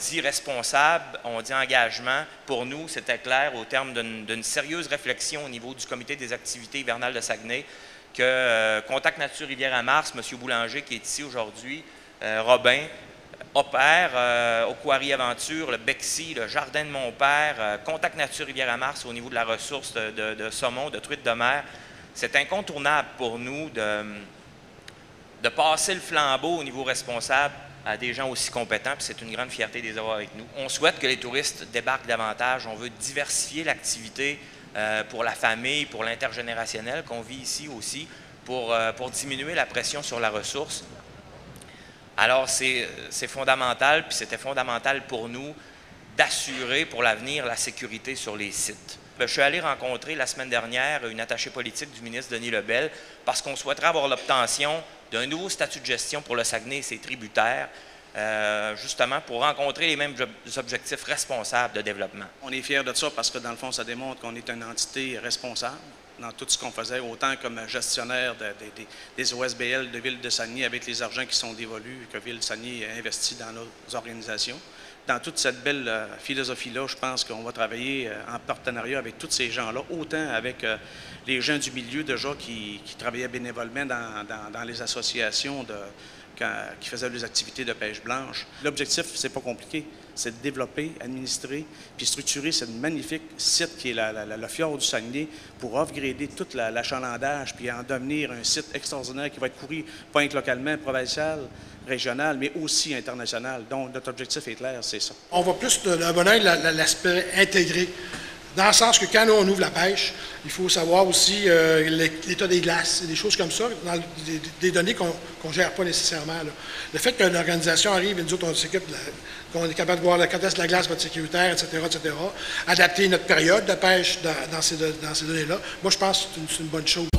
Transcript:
dit responsable, on dit engagement. Pour nous, c'était clair au terme d'une sérieuse réflexion au niveau du comité des activités hivernales de Saguenay que Contact Nature Rivière-à-Mars, M. Boulanger qui est ici aujourd'hui, Robin, opère au Quarry Aventure, le Bexy, le Jardin de mon père, Contact Nature Rivière-à-Mars au niveau de la ressource de saumon, de truites de mer. C'est incontournable pour nous de passer le flambeau au niveau responsable à des gens aussi compétents, puis c'est une grande fierté de les avoir avec nous. On souhaite que les touristes débarquent davantage, on veut diversifier l'activité pour la famille, pour l'intergénérationnel qu'on vit ici aussi, pour diminuer la pression sur la ressource. Alors, c'est fondamental, puis c'était fondamental pour nous d'assurer pour l'avenir la sécurité sur les sites. Je suis allé rencontrer la semaine dernière une attachée politique du ministre Denis Lebel parce qu'on souhaiterait avoir l'obtention d'un nouveau statut de gestion pour le Saguenay et ses tributaires, justement pour rencontrer les mêmes objectifs responsables de développement. On est fiers de ça parce que, dans le fond, ça démontre qu'on est une entité responsable dans tout ce qu'on faisait, autant comme gestionnaire des OSBL de Ville de Saguenay avec les argents qui sont dévolus, que Ville de Saguenay investit dans nos organisations. Dans toute cette belle philosophie-là, je pense qu'on va travailler en partenariat avec tous ces gens-là, autant avec les gens du milieu déjà qui travaillaient bénévolement dans les associations qui faisaient des activités de pêche blanche. L'objectif, c'est pas compliqué, c'est de développer, administrer, puis structurer ce magnifique site qui est le fjord du Saguenay pour upgrader tout l'achalandage, puis en devenir un site extraordinaire qui va être couru, pas que localement, provincial, régional, mais aussi international. Donc, notre objectif est clair, c'est ça. On va plus d'un bon œil l'aspect intégré. Dans le sens que quand on ouvre la pêche, il faut savoir aussi l'état des glaces, des choses comme ça, des données qu'on ne gère pas nécessairement. Là. Le fait que l'organisation arrive et nous autres, on s'occupe, qu'on est capable de voir quand est-ce que la glace va être sécuritaire, etc., etc., adapter notre période de pêche dans ces données-là, moi, je pense que c'est une bonne chose.